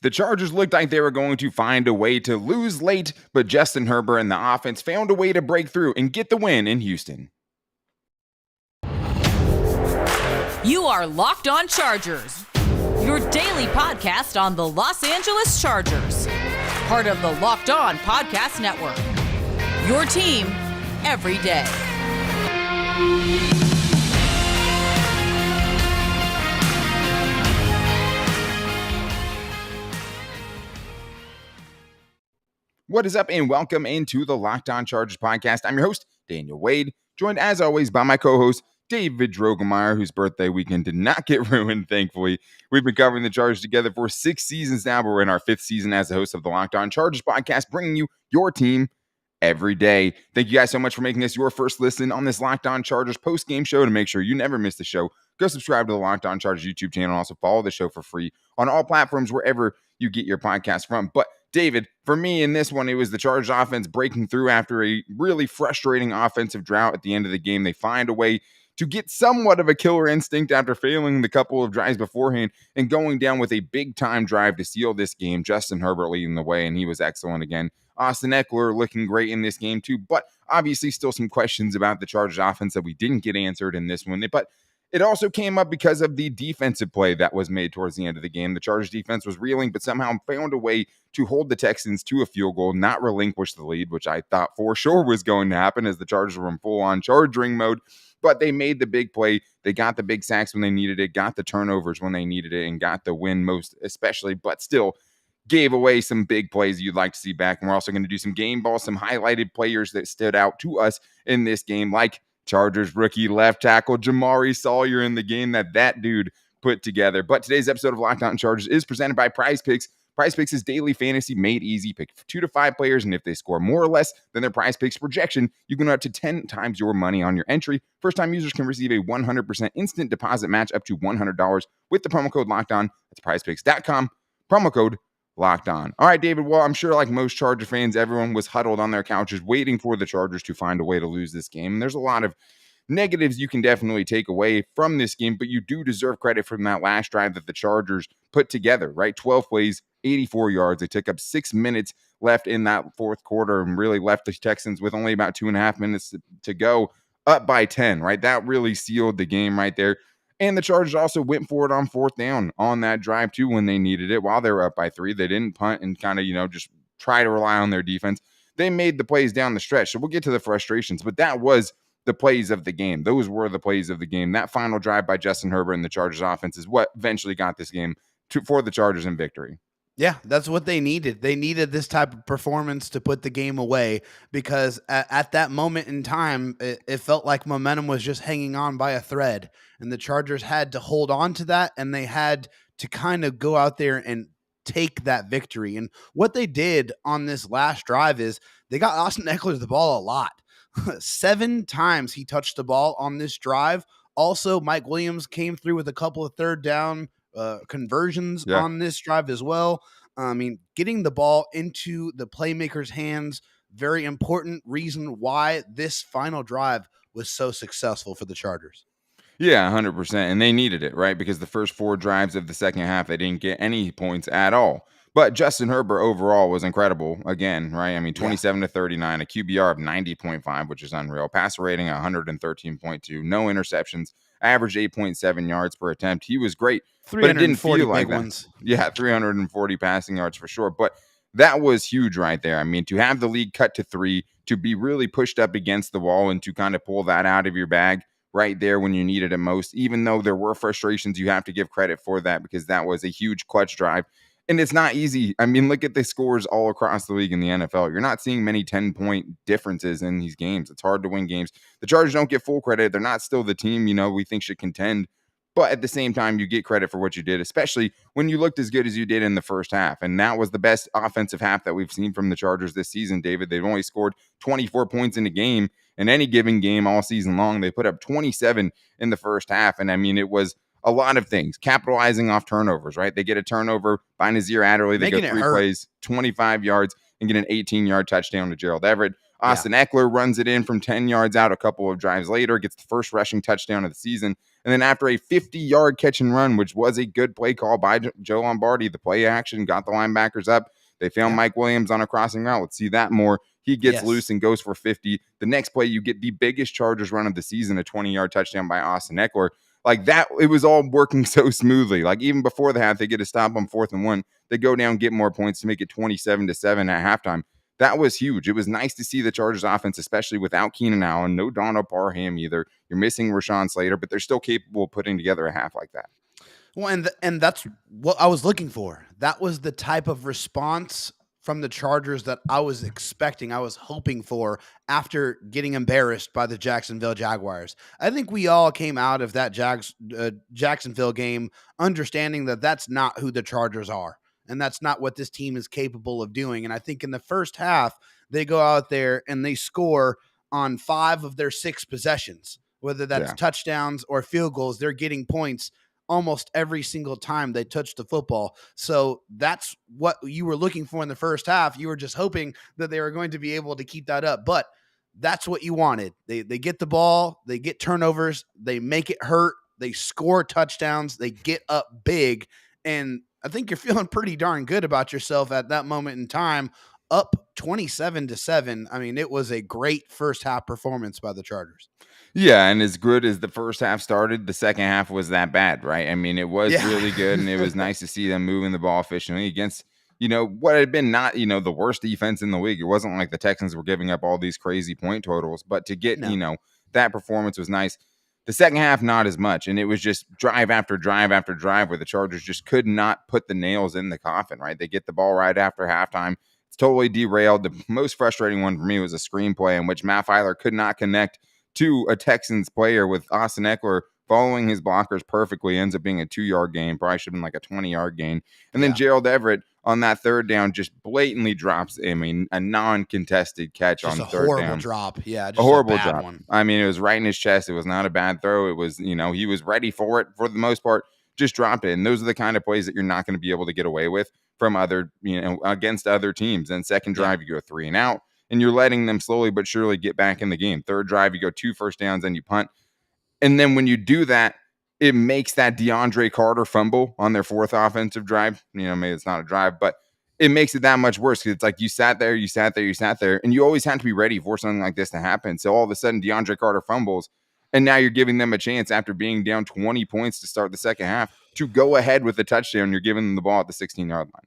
The Chargers looked like they were going to find a way to lose late, but Justin Herbert and the offense found a way to break through and get the win in Houston. You are Locked On Chargers, your daily podcast on the Los Angeles Chargers, part of the Locked On Podcast Network, your team every day. What is up, and welcome into the Locked On Chargers podcast. I'm your host, Daniel Wade, joined as always by my co-host, David Drogemeyer, whose birthday weekend did not get ruined, thankfully. We've been covering the Chargers together for 6 seasons now, but we're in our 5th season as the host of the Locked On Chargers podcast, bringing you your team every day. Thank you guys so much for making this your first listen on this Locked On Chargers post-game show. To make sure you never miss the show, go subscribe to the Locked On Chargers YouTube channel, and also follow the show for free on all platforms wherever you get your podcast from. But David, for me in this one, it was the Chargers offense breaking through after a really frustrating offensive drought at the end of the game. They find a way to get somewhat of a killer instinct after failing the couple of drives beforehand and going down with a big-time drive to seal this game. Justin Herbert leading the way, and he was excellent again. Austin Ekeler looking great in this game too, but obviously still some questions about the Chargers offense that we didn't get answered in this one. But it also came up because of the defensive play that was made towards the end of the game. The Chargers defense was reeling, but somehow found a way to hold the Texans to a field goal, not relinquish the lead, which I thought for sure was going to happen as the Chargers were in full-on charging mode. But they made the big play. They got the big sacks when they needed it, got the turnovers when they needed it, and got the win most especially, but still gave away some big plays you'd like to see back. And we're also going to do some game ball, some highlighted players that stood out to us in this game, like Chargers rookie left tackle Jamaree Salyer in the game that dude put together. But today's episode of Locked On Chargers is presented by Prize Picks. Prize Picks is daily fantasy made easy. Pick 2 to 5 players, and if they score more or less than their Prize Picks projection, you can earn up to 10 times your money on your entry. First-time users can receive a 100% instant deposit match up to $100 with the promo code Locked On. That's prizepicks.com. Promo code Locked On. All right, David. Well, I'm sure like most Charger fans, everyone was huddled on their couches waiting for the Chargers to find a way to lose this game. And there's a lot of negatives you can definitely take away from this game, but you do deserve credit from that last drive that the Chargers put together, right? 12 plays, 84 yards. They took up 6 minutes left in that fourth quarter and really left the Texans with only about 2.5 minutes to go, up by 10, right? That really sealed the game right there. And the Chargers also went for it on 4th down on that drive too when they needed it. While they were up by 3, they didn't punt and kind of, just try to rely on their defense. They made the plays down the stretch. So we'll get to the frustrations, but that was the plays of the game. Those were the plays of the game. That final drive by Justin Herbert and the Chargers offense is what eventually got this game for the Chargers in victory. Yeah, that's what they needed. They needed this type of performance to put the game away because at that moment in time, it felt like momentum was just hanging on by a thread, and the Chargers had to hold on to that, and they had to kind of go out there and take that victory. And what they did on this last drive is they got Austin Ekeler the ball a lot. 7 times he touched the ball on this drive. Also, Mike Williams came through with a couple of third down conversions on this drive as well. I mean, getting the ball into the playmakers' hands, very important reason why this final drive was so successful for the Chargers. Yeah, 100%. And they needed it, right? Because the first 4 drives of the second half, they didn't get any points at all. But Justin Herbert overall was incredible again, right? I mean, 27 to 39, a QBR of 90.5, which is unreal. Passer rating 113.2, no interceptions, averaged 8.7 yards per attempt. He was great, but it didn't feel like that. Ones. Yeah, 340 passing yards for sure. But that was huge right there. I mean, to have the lead cut to 3, to be really pushed up against the wall and to kind of pull that out of your bag right there when you needed it most, even though there were frustrations, you have to give credit for that because that was a huge clutch drive. And it's not easy. I mean, look at the scores all across the league in the NFL. You're not seeing many 10-point differences in these games. It's hard to win games. The Chargers don't get full credit. They're not still the team, we think should contend. But at the same time, you get credit for what you did, especially when you looked as good as you did in the first half. And that was the best offensive half that we've seen from the Chargers this season, David. They've only scored 24 points in a game. In any given game all season long, they put up 27 in the first half. And I mean, it was a lot of things, capitalizing off turnovers, right? They get a turnover by Nazir Adderley. They go 3 plays, 25 yards, and get an 18-yard touchdown to Gerald Everett. Austin Ekeler runs it in from 10 yards out a couple of drives later, gets the first rushing touchdown of the season. And then after a 50-yard catch and run, which was a good play call by Joe Lombardi, the play action got the linebackers up. They found Mike Williams on a crossing route. Let's see that more. He gets loose and goes for 50. The next play, you get the biggest Chargers run of the season, a 20-yard touchdown by Austin Ekeler. Like that, it was all working so smoothly. Like even before the half, they get a stop on 4th and 1. They go down, get more points to make it 27-7 at halftime. That was huge. It was nice to see the Chargers offense, especially without Keenan Allen, no Donald Parham either. You're missing Rashawn Slater, but they're still capable of putting together a half like that. Well, and that's what I was looking for. That was the type of response from the Chargers that I was expecting, I was hoping for after getting embarrassed by the Jacksonville Jaguars. I think we all came out of that Jacksonville game understanding that that's not who the Chargers are, and that's not what this team is capable of doing. And I think in the first half, they go out there and they score on 5 of their 6 possessions, whether that's touchdowns or field goals. They're getting points almost every single time they touch the football. So that's what you were looking for in the first half. You were just hoping that they were going to be able to keep that up, but that's what you wanted. They get the ball, they get turnovers, they make it hurt, they score touchdowns, they get up big. And I think you're feeling pretty darn good about yourself at that moment in time, up 27-7. I mean, it was a great first half performance by the Chargers. Yeah, and as good as the first half started, the second half was that bad, right? I mean, it was really good, and it was nice to see them moving the ball efficiently against, what had been not, the worst defense in the league. It wasn't like the Texans were giving up all these crazy point totals, but to get, that performance was nice. The second half, not as much, and it was just drive after drive after drive where the Chargers just could not put the nails in the coffin, right? They get the ball right after halftime. It's totally derailed. The most frustrating one for me was a screenplay in which Matt Filer could not connect to a Texans player with Austin Ekeler following his blockers perfectly. Ends up being a 2-yard gain. Probably should have been like a 20-yard gain. And then Gerald Everett on that third down just blatantly drops, a non-contested catch just on third down. A horrible drop. Yeah, just a horrible bad drop. One. I mean, it was right in his chest. It was not a bad throw. It was, he was ready for it for the most part. Just dropped it. And those are the kind of plays that you're not going to be able to get away with from other, against other teams. And second drive, you go 3 and out. And you're letting them slowly but surely get back in the game. Third drive, you go 2 first downs, and you punt. And then when you do that, it makes that DeAndre Carter fumble on their 4th offensive drive. Maybe it's not a drive, but it makes it that much worse because it's like you sat there, and you always have to be ready for something like this to happen. So all of a sudden, DeAndre Carter fumbles, and now you're giving them a chance after being down 20 points to start the second half to go ahead with the touchdown. You're giving them the ball at the 16-yard line.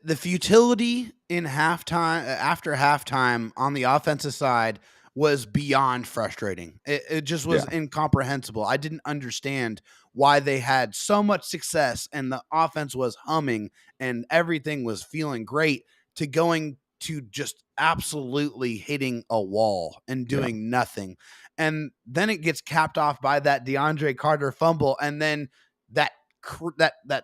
The futility in halftime, after halftime on the offensive side was beyond frustrating. It just was incomprehensible. I didn't understand why they had so much success and the offense was humming and everything was feeling great to going to just absolutely hitting a wall and doing nothing. And then it gets capped off by that DeAndre Carter fumble. And then that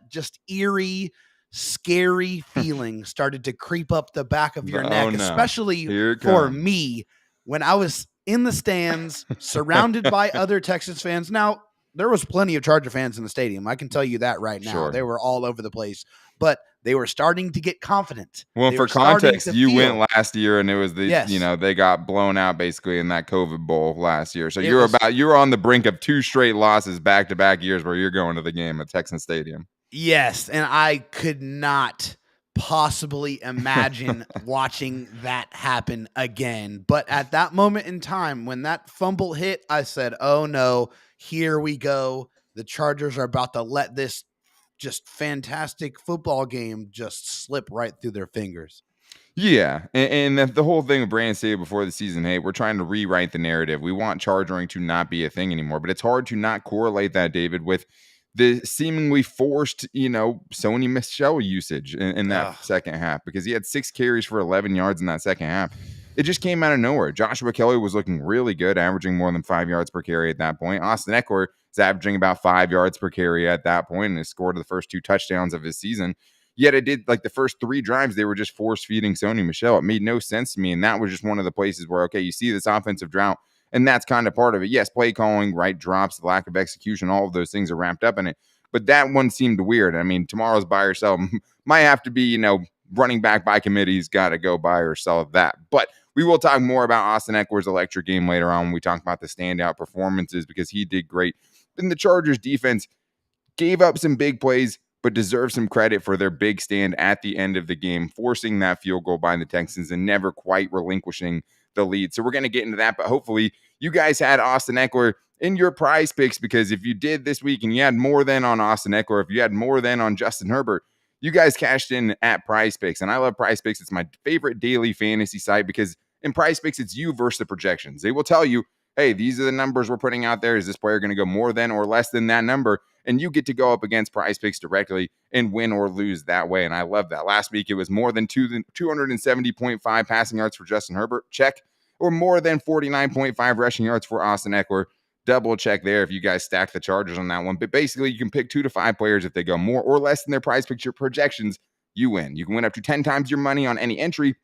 just eerie, scary feeling started to creep up the back of your neck, especially for me when I was in the stands surrounded by other Texans fans. Now, there was plenty of Charger fans in the stadium. I can tell you that right now. Sure. They were all over the place, but they were starting to get confident. Well, for context, you went last year and it was they got blown out basically in that COVID bowl last year. So you're on the brink of 2 straight losses back-to-back years where you're going to the game at Texan Stadium. Yes, and I could not possibly imagine watching that happen again. But at that moment in time, when that fumble hit, I said, oh no, here we go. The Chargers are about to let this just fantastic football game just slip right through their fingers. Yeah, and the whole thing with Brandon said before the season, hey, we're trying to rewrite the narrative. We want chargering to not be a thing anymore, but it's hard to not correlate that, David, with the seemingly forced, Sony Michel usage in that second half, because he had 6 carries for 11 yards in that second half. It just came out of nowhere. Joshua Kelly was looking really good, averaging more than 5 yards per carry at that point. Austin Ekeler is averaging about 5 yards per carry at that point and has scored the first 2 touchdowns of his season. Yet it did, like the first 3 drives, they were just force feeding Sony Michel. It made no sense to me. And that was just one of the places where, okay, you see this offensive drought, and that's kind of part of it. Yes, play calling, right drops, the lack of execution, all of those things are wrapped up in it. But that one seemed weird. I mean, tomorrow's buy or sell might have to be, running back by committee's got to go buy or sell that. But we will talk more about Austin Ekeler's electric game later on when we talk about the standout performances, because he did great. then the Chargers defense gave up some big plays, but deserve some credit for their big stand at the end of the game, forcing that field goal by the Texans and never quite relinquishing the lead. So we're going to get into that, but hopefully you guys had Austin Ekeler in your prize picks, because if you did this week and you had more than on Austin Ekeler, if you had more than on Justin Herbert, you guys cashed in at Prize Picks. And I love Prize Picks. It's my favorite daily fantasy site, because in Prize Picks, it's you versus the projections. They will tell you, hey, these are the numbers we're putting out there. Is this player going to go more than or less than that number? And you get to go up against Prize Picks directly and win or lose that way. And I love that. Last week, it was more than 270.5 passing yards for Justin Herbert. Check. Or more than 49.5 rushing yards for Austin Ekeler. Double check there if you guys stack the Chargers on that one. But basically, you can pick 2 to 5 players. If they go more or less than their Prize Picks projections, you win. You can win up to 10 times your money on any entry.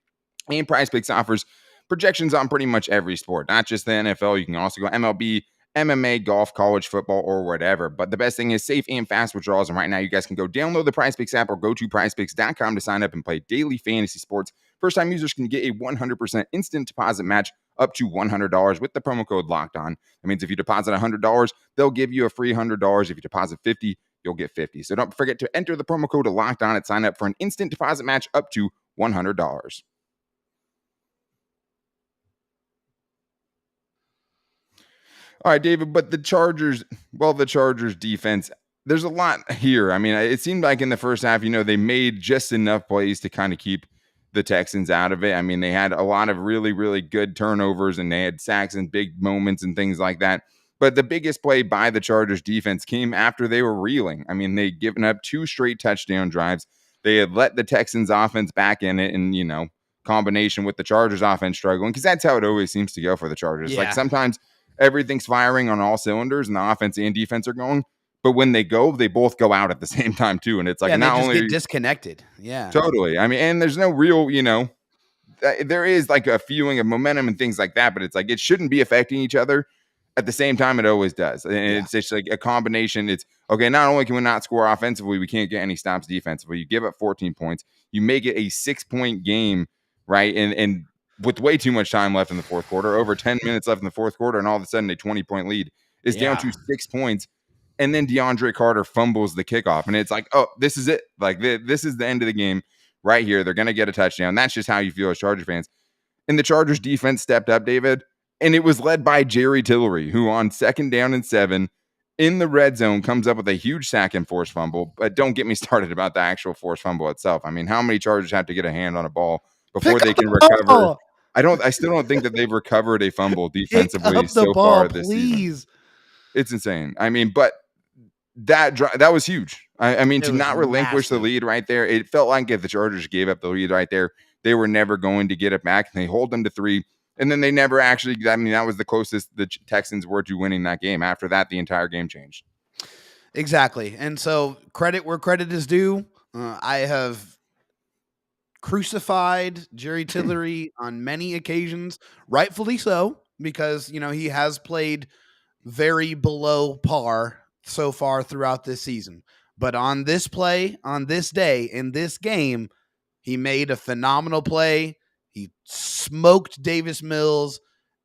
And Prize Picks offers projections on pretty much every sport, not just the NFL. You can also go MLB, MMA, golf, college football, or whatever. But the best thing is safe and fast withdrawals. And right now, you guys can go download the Prize Picks app or go to prizepicks.com to sign up and play daily fantasy sports. First-time users can get a 100% instant deposit match up to $100 with the promo code Locked On. That means if you deposit $100, they'll give you a free $100. If you deposit $50, you'll get $50. So don't forget to enter the promo code Locked On and sign up for an instant deposit match up to $100. All right, David, but the Chargers defense, there's a lot here. I mean, it seemed like in the first half, they made just enough plays to kind of keep the Texans out of it. I mean, they had a lot of really, really good turnovers, and they had sacks and big moments and things like that. But the biggest play by the Chargers defense came after they were reeling. I mean, they'd given up 2 straight touchdown drives. They had let the Texans offense back in it, and, combination with the Chargers offense struggling, because that's how it always seems to go for the Chargers. Yeah. Like sometimes everything's firing on all cylinders and the offense and defense are going, but when they both go out at the same time too. And it's like, not only get disconnected. Yeah, totally. I mean, and there's no real, there is like a feeling of momentum and things like that, but it's like, it shouldn't be affecting each other at the same time. It always does. And it's just like a combination. It's okay. Not only can we not score offensively, we can't get any stops defensively. You give up 14 points, you make it a 6-point game, right? And with way too much time left in the fourth quarter, over 10 minutes left in the fourth quarter, and all of a sudden a 20-point lead is down to 6 points. And then DeAndre Carter fumbles the kickoff. And it's like, oh, this is it. Like, this is the end of the game right here. They're going to get a touchdown. That's just how you feel as Charger fans. And the Chargers defense stepped up, David, and it was led by Jamaree Salyer, who on 2nd down and 7 in the red zone comes up with a huge sack and forced fumble. But don't get me started about the actual forced fumble itself. I mean, how many Chargers have to get a hand on a ball before they can recover? I still don't think that they've recovered a fumble defensively so far this season. It's insane. I mean, but that was huge. I mean, to not relinquish the lead right there, it felt like if the Chargers gave up the lead right there, they were never going to get it back. And they hold them to 3. And then they never actually, I mean, that was the closest the Texans were to winning that game. After that, the entire game changed. Exactly. And so credit where credit is due. I have crucified Jamaree Salyer on many occasions, rightfully so, because, he has played very below par so far throughout this season. But on this play, on this day, in this game, he made a phenomenal play. He smoked Davis Mills,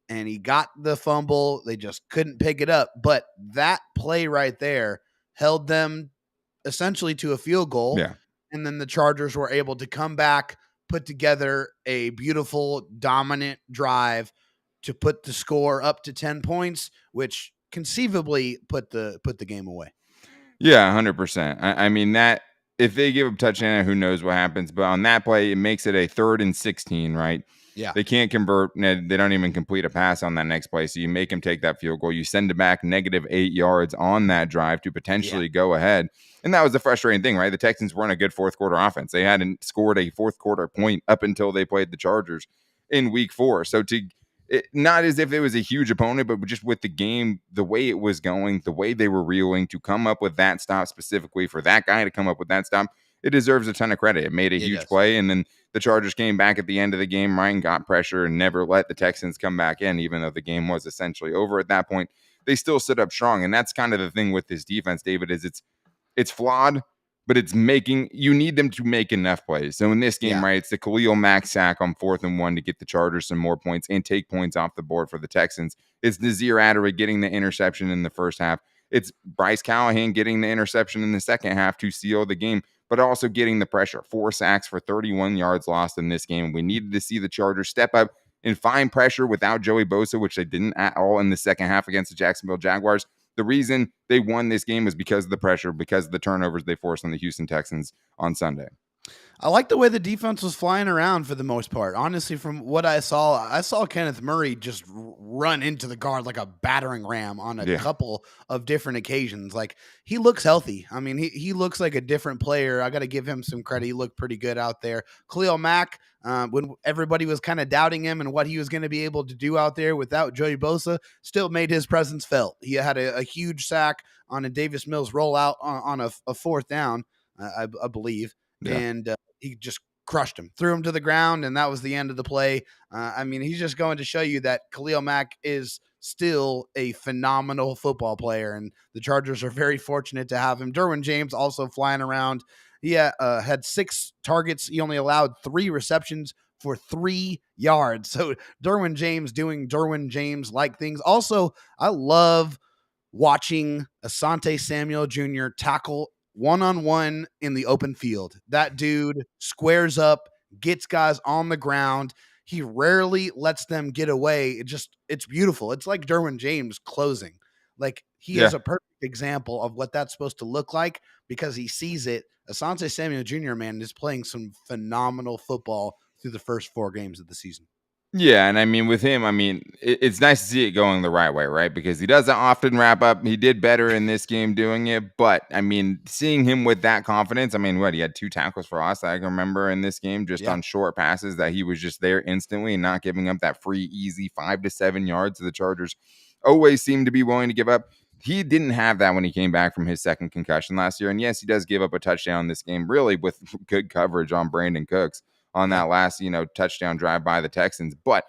and he got the fumble. They just couldn't pick it up. But that play right there held them essentially to a field goal. Yeah. And then the Chargers were able to come back, put together a beautiful, dominant drive to put the score up to 10 points, which conceivably put the game away. Yeah, 100%. I mean, that if they give up a touchdown, who knows what happens. But on that play, it makes it a 3rd and 16, right? Yeah. They can't convert. They don't even complete a pass on that next play. So you make them take that field goal. You send it back -8 yards on that drive to potentially go ahead. And that was the frustrating thing, right? The Texans weren't a good fourth quarter offense. They hadn't scored a fourth quarter point up until they played the Chargers in week 4. So not as if it was a huge opponent, but just with the game, the way it was going, the way they were reeling, to come up with that stop specifically, for that guy to come up with that stop, it deserves a ton of credit. It made a huge play. And then the Chargers came back at the end of the game, right, and got pressure and never let the Texans come back in, even though the game was essentially over at that point. They still stood up strong. And that's kind of the thing with this defense, David, is it's flawed, but you need them to make enough plays. So in this game, right, it's the Khalil Mack sack on 4th and 1 to get the Chargers some more points and take points off the board for the Texans. It's Nasir Adderley getting the interception in the first half It's Bryce Callahan getting the interception in the second half to seal the game, but also getting the pressure. 4 sacks for 31 yards lost in this game. We needed to see the Chargers step up and find pressure without Joey Bosa, which they didn't at all in the second half against the Jacksonville Jaguars. The reason they won this game was because of the pressure, because of the turnovers they forced on the Houston Texans on Sunday. I like the way the defense was flying around for the most part. Honestly, from what I saw Kenneth Murray just run into the guard like a battering ram on a couple of different occasions. Like, he looks healthy. I mean, he looks like a different player. I got to give him some credit. He looked pretty good out there. Khalil Mack, when everybody was kind of doubting him and what he was going to be able to do out there without Joey Bosa, still made his presence felt. He had a huge sack on a Davis Mills rollout on a fourth down, I believe. Yeah. And he just crushed him, threw him to the ground, and that was the end of the play. I mean, he's just going to show you that Khalil Mack is still a phenomenal football player, and the Chargers are very fortunate to have him. Derwin James also flying around. He had 6 targets. He only allowed 3 receptions for 3 yards. So Derwin James doing Derwin James-like things. Also, I love watching Asante Samuel Jr. tackle one-on-one in the open field. That dude squares up, gets guys on the ground. He rarely lets them get away. It's beautiful. It's like Derwin James closing. Like, he is a perfect example of what that's supposed to look like because he sees it. Asante Samuel Jr., man, is playing some phenomenal football through the first 4 games of the season. Yeah, and I mean, with him, I mean, it's nice to see it going the right way, right? Because he doesn't often wrap up. He did better in this game doing it, but I mean, seeing him with that confidence, I mean, he had 2 tackles for loss that I can remember in this game, just on short passes that he was just there instantly and not giving up that free, easy 5 to 7 yards the Chargers always seem to be willing to give up. He didn't have that when he came back from his second concussion last year. And yes, he does give up a touchdown this game, really with good coverage on Brandon Cooks on that last, touchdown drive by the Texans. But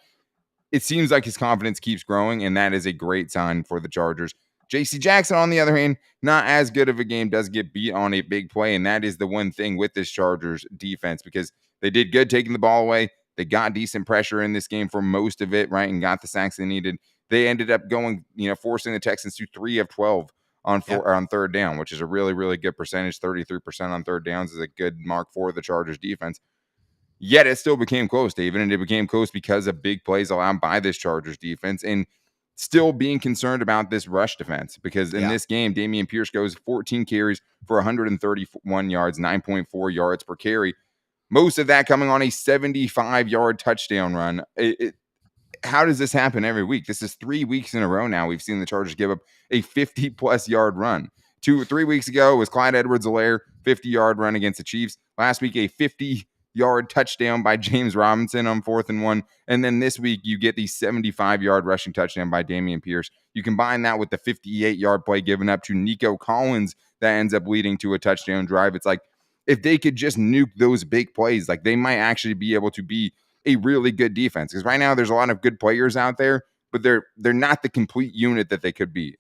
it seems like his confidence keeps growing, and that is a great sign for the Chargers. J.C. Jackson, on the other hand, not as good of a game, does get beat on a big play, and that is the one thing with this Chargers defense, because they did good taking the ball away. They got decent pressure in this game for most of it, right, and got the sacks they needed. They ended up going, forcing the Texans to 3 of 12 on third down, which is a really, really good percentage. 33% on third downs is a good mark for the Chargers defense. Yet it still became close, David, and it became close because of big plays allowed by this Chargers defense, and still being concerned about this rush defense, because in this game, Dameon Pierce goes 14 carries for 131 yards, 9.4 yards per carry. Most of that coming on a 75-yard touchdown run. How does this happen every week? This is 3 weeks in a row now. We've seen the Chargers give up a 50-plus yard run. 2 or 3 weeks ago, it was Clyde Edwards-Helaire, 50-yard run against the Chiefs. Last week, a 50-yard touchdown by James Robinson on 4th and 1. And then this week, you get the 75-yard rushing touchdown by Dameon Pierce. You combine that with the 58-yard play given up to Nico Collins that ends up leading to a touchdown drive. It's like, if they could just nuke those big plays, like, they might actually be able to be a really good defense. Because right now, there's a lot of good players out there, but they're not the complete unit that they could be.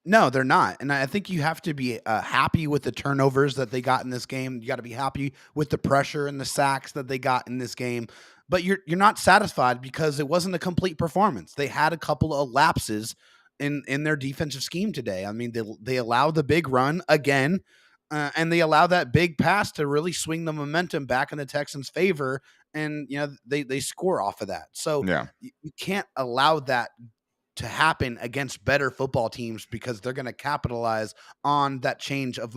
No, they're not. And I think you have to be happy with the turnovers that they got in this game. You got to be happy with the pressure and the sacks that they got in this game. But you're not satisfied because it wasn't a complete performance. They had a couple of lapses in their defensive scheme today. I mean, they allowed the big run again, and they allowed that big pass to really swing the momentum back in the Texans' favor. And, they score off of that. So you can't allow that to happen against better football teams, because they're going to capitalize on that change of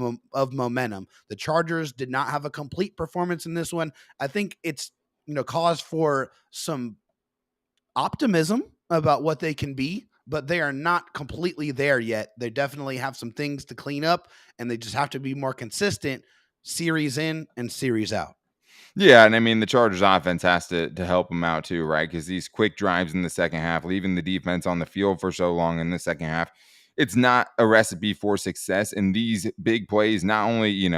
momentum. The Chargers did not have a complete performance in this one. I think it's, cause for some optimism about what they can be, but they are not completely there yet. They definitely have some things to clean up, and they just have to be more consistent series in and series out. Yeah, and I mean, the Chargers offense has to help them out too, right? Because these quick drives in the second half, leaving the defense on the field for so long in the second half, it's not a recipe for success. And these big plays, not only,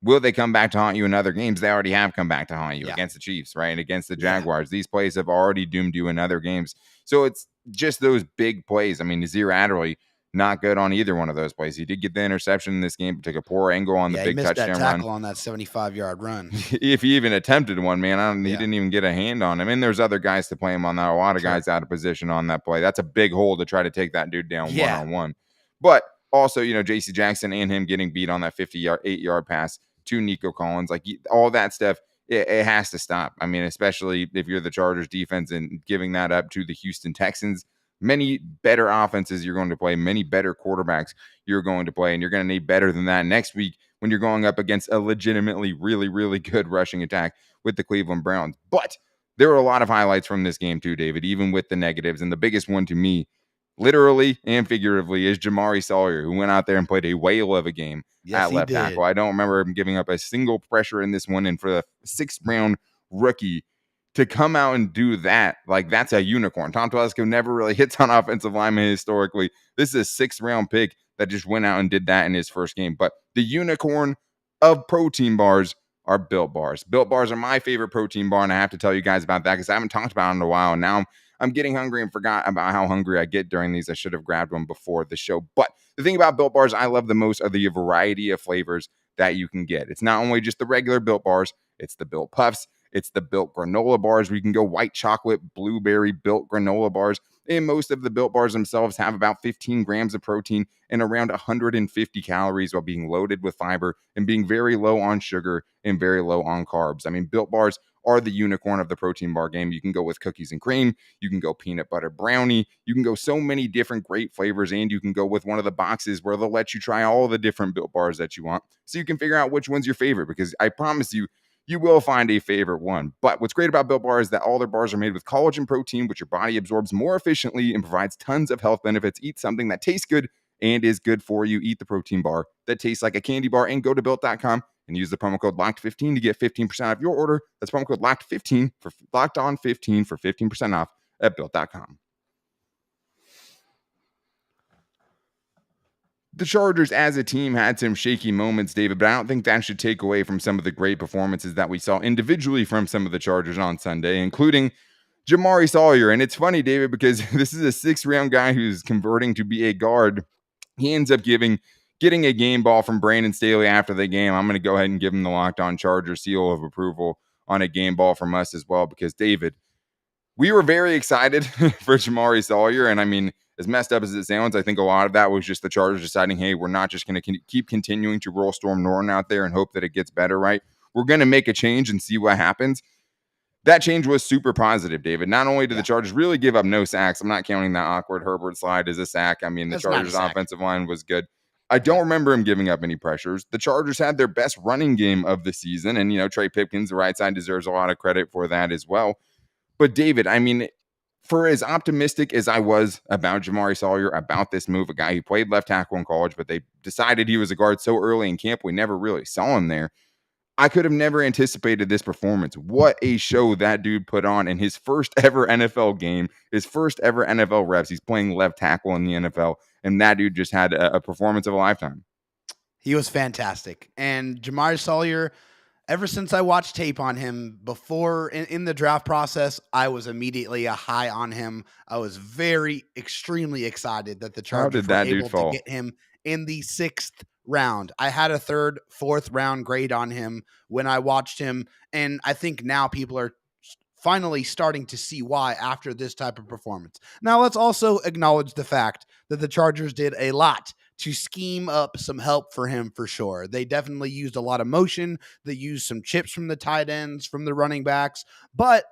will they come back to haunt you in other games? They already have come back to haunt you against the Chiefs, right? And against the Jaguars. These plays have already doomed you in other games. So it's just those big plays. I mean, Nazir Adderley, not good on either one of those plays. He did get the interception in this game, but took a poor angle on the big touchdown that tackle on that 75-yard run. If he even attempted one, man, he didn't even get a hand on him. And there's other guys to play him on that. A lot of guys out of position on that play. That's a big hole to try to take that dude down one-on-one. But Also, J.C. Jackson and him getting beat on that 8-yard pass to Nico Collins, like all that stuff, it has to stop. I mean, especially if you're the Chargers defense and giving that up to the Houston Texans. Many better offenses you're going to play, many better quarterbacks you're going to play, and you're going to need better than that next week when you're going up against a legitimately really, really good rushing attack with the Cleveland Browns. But there were a lot of highlights from this game too, David, even with the negatives. And the biggest one to me, literally and figuratively, is Jamaree Salyer, who went out there and played a whale of a game at left tackle. I don't remember him giving up a single pressure in this one. And for the 6th-round rookie to come out and do that, like, that's a unicorn. Tom Telesco never really hits on offensive linemen historically. This is a 6th-round pick that just went out and did that in his first game. But the unicorn of protein bars are Built Bars. Built Bars are my favorite protein bar, and I have to tell you guys about that because I haven't talked about it in a while, and now I'm getting hungry and forgot about how hungry I get during these. I should have grabbed one before the show. But the thing about Built Bars I love the most are the variety of flavors that you can get. It's not only just the regular Built Bars, it's the Built Puffs, it's the Built Granola Bars, where you can go white chocolate, blueberry Built Granola Bars. And most of the Built Bars themselves have about 15 grams of protein and around 150 calories while being loaded with fiber and being very low on sugar and very low on carbs. I mean, Built Bars are the unicorn of the protein bar game. You can go with cookies and cream. You can go peanut butter brownie. You can go so many different great flavors, and you can go with one of the boxes where they'll let you try all the different Built Bars that you want so you can figure out which one's your favorite, because I promise you, you will find a favorite one. But what's great about Built Bar is that all their bars are made with collagen protein, which your body absorbs more efficiently and provides tons of health benefits. Eat something that tastes good and is good for you. Eat the protein bar that tastes like a candy bar, and go to Built.com and use the promo code LOCKED15 to get 15% off your order. That's promo code LOCKED15 for LOCKEDON15 for 15% off at Built.com. The Chargers as a team had some shaky moments, David, but I don't think that should take away from some of the great performances that we saw individually from some of the Chargers on Sunday, including Jamaree Salyer. And it's funny, David, because this is a 6th-round guy who's converting to be a guard. He ends up getting a game ball from Brandon Staley after the game. I'm going to go ahead and give him the Locked On Chargers seal of approval on a game ball from us as well, because, David, we were very excited for Jamaree Salyer. And I mean, as messed up as it sounds, I think a lot of that was just the Chargers deciding, hey, we're not just going to keep continuing to roll Storm Norton out there and hope that it gets better, right? We're going to make a change and see what happens. That change was super positive, David. Not only did the Chargers really give up no sacks, I'm not counting that awkward Herbert slide as a sack. I mean, the Chargers offensive line was good. I don't remember him giving up any pressures. The Chargers had their best running game of the season, and, Trey Pipkins, the right side, deserves a lot of credit for that as well. But, David, I mean, for as optimistic as I was about Jamaree Salyer, about this move, a guy who played left tackle in college, but they decided he was a guard so early in camp, we never really saw him there. I could have never anticipated this performance. What a show that dude put on in his first ever NFL game, his first ever NFL reps. He's playing left tackle in the NFL, and that dude just had a performance of a lifetime. He was fantastic. And Jamaree Salyer, ever since I watched tape on him before in the draft process, I was immediately a high on him. I was extremely excited that the Chargers were able to get him in the 6th round. I had a 3rd, 4th round grade on him when I watched him. And I think now people are finally starting to see why after this type of performance. Now, let's also acknowledge the fact that the Chargers did a lot to scheme up some help for him for sure. They definitely used a lot of motion. They used some chips from the tight ends, from the running backs. But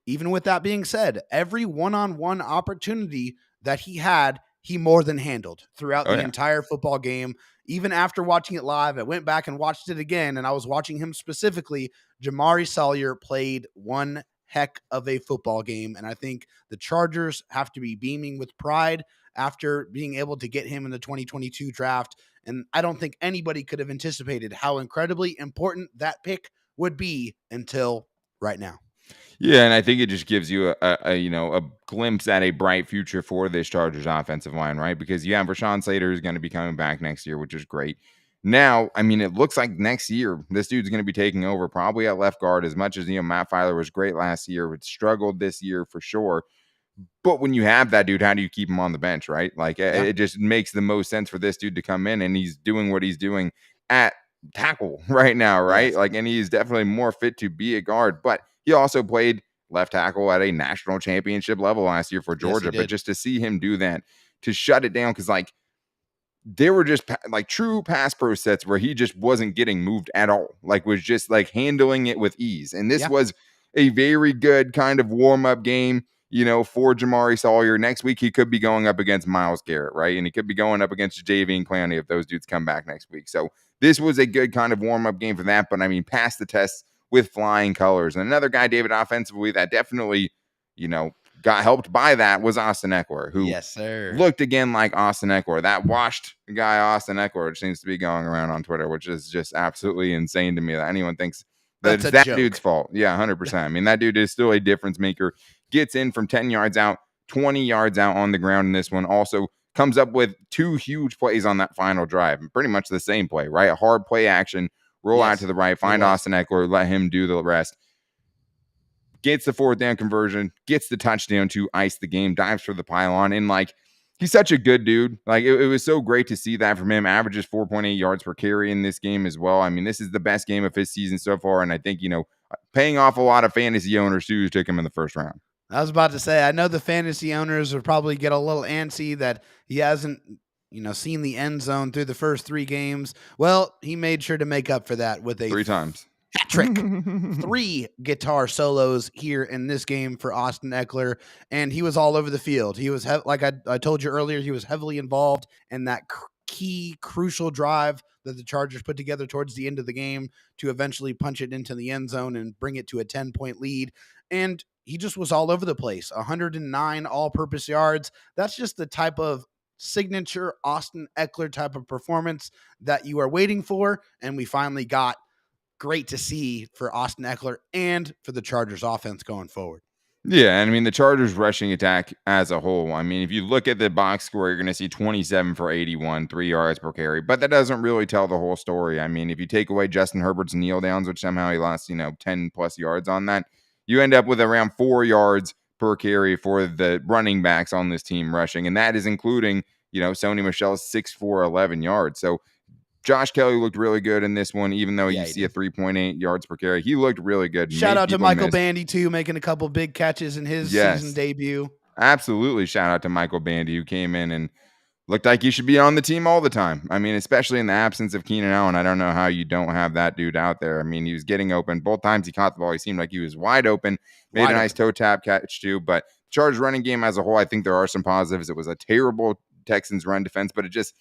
even with that being said, every one-on-one opportunity that he had, he more than handled throughout the entire football game. Even after watching it live, I went back and watched it again, and I was watching him specifically. Jamaree Salyer played one heck of a football game, and I think the Chargers have to be beaming with pride after being able to get him in the 2022 draft. And I don't think anybody could have anticipated how incredibly important that pick would be until right now. Yeah, and I think it just gives you a glimpse at a bright future for this Chargers offensive line, right? Because you have Rashawn Slater is going to be coming back next year, which is great. Now, I mean, it looks like next year this dude's going to be taking over probably at left guard. As much as Matt Filer was great last year, but struggled this year for sure. But when you have that dude, how do you keep him on the bench, right? Like it just makes the most sense for this dude to come in, and he's doing what he's doing at tackle right now, right? Like, and he's definitely more fit to be a guard. But he also played left tackle at a national championship level last year for Georgia. But just to see him do that, to shut it down, because like there were just like true pass pro sets where he just wasn't getting moved at all, like was just like handling it with ease. And this was a very good kind of warm-up game, for Jamaree Salyer. Next week, he could be going up against Myles Garrett, right? And he could be going up against Javian Clowney if those dudes come back next week. So this was a good kind of warm-up game for that. But I mean, passed the test with flying colors. And another guy, David, offensively, that definitely, got helped by that was Austin Ekeler, who looked again like Austin Ekeler. That washed guy Austin Ekeler, which seems to be going around on Twitter, which is just absolutely insane to me that anyone thinks that it's that dude's fault. Yeah, 100%. I mean, that dude is still a difference maker. Gets in from 10 yards out, 20 yards out on the ground in this one. Also comes up with 2 huge plays on that final drive. Pretty much the same play, right? A hard play action, roll out to the right, find Austin Ekeler, let him do the rest. Gets the 4th down conversion, gets the touchdown to ice the game, dives for the pylon. And like, he's such a good dude. Like, it was so great to see that from him. Averages 4.8 yards per carry in this game as well. I mean, this is the best game of his season so far. And I think, paying off a lot of fantasy owners too, who took him in the first round. I was about to say, I know the fantasy owners will probably get a little antsy that he hasn't, seen the end zone through the first 3 games. Well, he made sure to make up for that with a 3 times hat trick. 3 guitar solos here in this game for Austin Ekeler, and he was all over the field. He was, like I told you earlier, he was heavily involved in that key, crucial drive that the Chargers put together towards the end of the game to eventually punch it into the end zone and bring it to a 10-point lead. And he just was all over the place. 109 all-purpose yards. That's just the type of signature Austin Ekeler type of performance that you are waiting for, and we finally got. Great to see for Austin Ekeler and for the Chargers offense going forward. Yeah, and I mean, the Chargers rushing attack as a whole, I mean, if you look at the box score, you're going to see 27 for 81, 3 yards per carry, but that doesn't really tell the whole story. I mean, if you take away Justin Herbert's kneel downs, which somehow he lost, 10 plus yards on that, you end up with around 4 yards per carry for the running backs on this team rushing, and that is including, Sony Michel's 6'4", 11 yards. So Josh Kelly looked really good in this one, even though you see a 3.8 yards per carry. He looked really good. Shout out to Michael Bandy, too, making a couple big catches in his season debut. Absolutely. Shout out to Michael Bandy, who came in and looked like he should be on the team all the time. I mean, especially in the absence of Keenan Allen. I don't know how you don't have that dude out there. I mean, he was getting open. Both times he caught the ball, he seemed like he was wide open. Made a nice toe tap catch, too. But Chargers running game as a whole, I think there are some positives. It was a terrible Texans run defense, but it just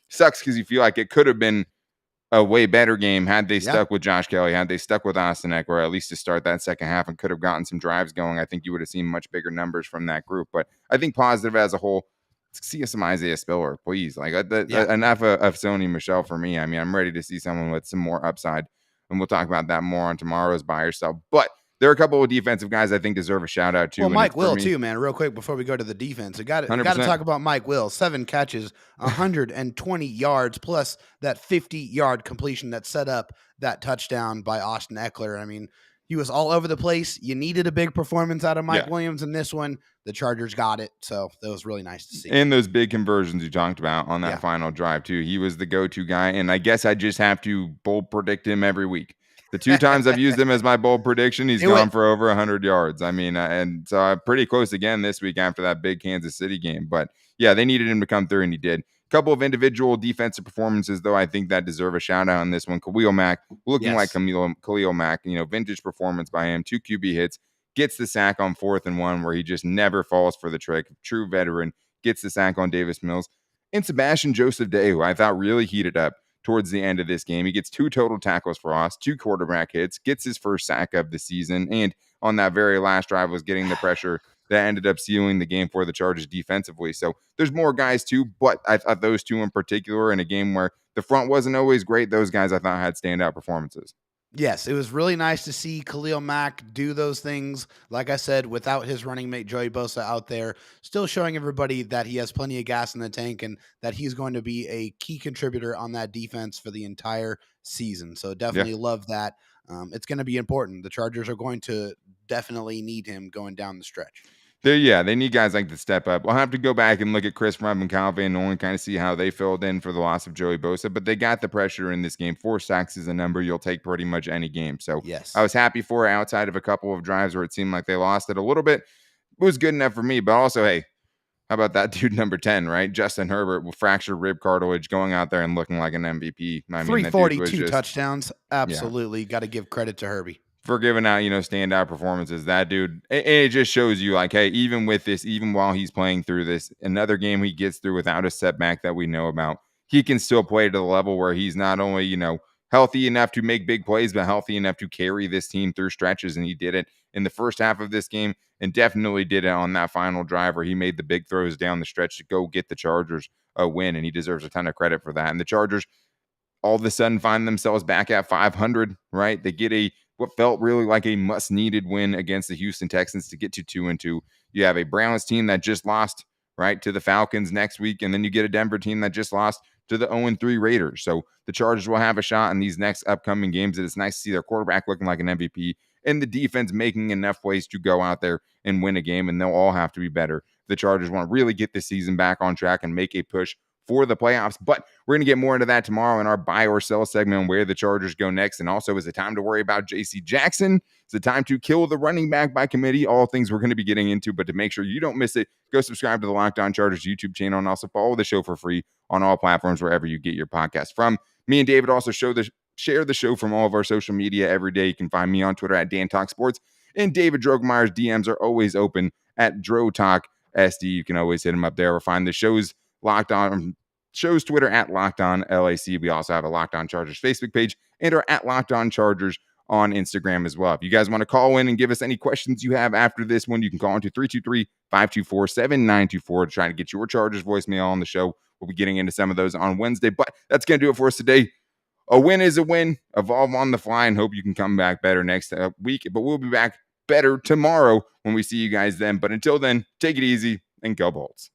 sucks because you feel like it could have been a way better game had they stuck with Josh Kelly, had they stuck with Austin Ekeler, at least to start that second half, and could have gotten some drives going. I think you would have seen much bigger numbers from that group. But I think positive as a whole, see some Isaiah Spiller, please. Like enough of Sony Michel for me. I mean, I'm ready to see someone with some more upside, and we'll talk about that more on tomorrow's Buy or Sell. But there are a couple of defensive guys I think deserve a shout out too. Well, Mike Will too, man. Real quick before we go to the defense, we got to talk about Mike Will. 7 catches, 120 yards, plus that 50-yard completion that set up that touchdown by Austin Ekeler. I mean, he was all over the place. You needed a big performance out of Mike Williams in this one. The Chargers got it, so that was really nice to see. And those big conversions you talked about on that final drive too. He was the go-to guy, and I guess I just have to bold predict him every week. The 2 times I've used him as my bold prediction, he's gone for over 100 yards. I mean, and so I'm pretty close again this week after that big Kansas City game. But yeah, they needed him to come through, and he did. A couple of individual defensive performances, though, I think that deserve a shout out on this one. Khalil Mack, looking like Khalil Mack, vintage performance by him. 2 QB hits, gets the sack on 4th and 1, where he just never falls for the trick. True veteran, gets the sack on Davis Mills. And Sebastian Joseph Day, who I thought really heated up towards the end of this game. He gets 2 total tackles for loss, 2 quarterback hits, gets his first sack of the season, and on that very last drive was getting the pressure that ended up sealing the game for the Chargers defensively. So there's more guys too, but I thought those 2 in particular in a game where the front wasn't always great, those guys I thought had standout performances. Yes, it was really nice to see Khalil Mack do those things. Like I said, without his running mate Joey Bosa out there, still showing everybody that he has plenty of gas in the tank and that he's going to be a key contributor on that defense for the entire season. So definitely love that. It's going to be important. The Chargers are going to definitely need him going down the stretch. They need guys like to step up. We'll have to go back and look at Chris Rubb and Kyle Van Nolen, kind of see how they filled in for the loss of Joey Bosa, but they got the pressure in this game. 4 sacks is a number you'll take pretty much any game. So I was happy for it outside of a couple of drives where it seemed like they lost it a little bit. It was good enough for me, but also, hey, How about that dude number 10, right? Justin Herbert with fractured rib cartilage going out there and looking like an MVP. I mean, that dude was 342 just, touchdowns. Absolutely. Got to give credit to Herbie. for giving out, standout performances. That dude, it just shows you like, hey, even with this, even while he's playing through this, another game he gets through without a setback that we know about, he can still play to the level where he's not only, healthy enough to make big plays, but healthy enough to carry this team through stretches. And he did it in the first half of this game and definitely did it on that final drive where he made the big throws down the stretch to go get the Chargers a win. And he deserves a ton of credit for that. And the Chargers all of a sudden find themselves back at 500, right? They get what felt really like a must-needed win against the Houston Texans to get to 2-2. You have a Browns team that just lost, right, to the Falcons next week, and then you get a Denver team that just lost to the 0-3 Raiders. So the Chargers will have a shot in these next upcoming games. And it's nice to see their quarterback looking like an MVP and the defense making enough plays to go out there and win a game, and they'll all have to be better. The Chargers want to really get this season back on track and make a push for the playoffs. But we're going to get more into that tomorrow in our buy or sell segment on where the Chargers go next. And also, is it time to worry about J.C. Jackson? Is it time to kill the running back by committee? All things we're going to be getting into. But to make sure you don't miss it, go subscribe to the Locked On Chargers YouTube channel and also follow the show for free on all platforms wherever you get your podcast from. Me and David also share the show from all of our social media every day. You can find me on Twitter at DanTalkSports, and David Drogemeyer's DMs are always open at DroTalkSD. You can always hit him up there or find the show's Twitter at Locked On LAC. We also have a Locked On Chargers Facebook page and are at Locked On Chargers on Instagram as well. If you guys want to call in and give us any questions you have after this one, you can call into 323-524-7924 to try to get your Chargers voicemail on the show. We'll be getting into some of those on Wednesday, but that's going to do it for us today. A win is a win. Evolve on the fly and hope you can come back better next week. But we'll be back better tomorrow when we see you guys then. But until then, take it easy and go Bolts.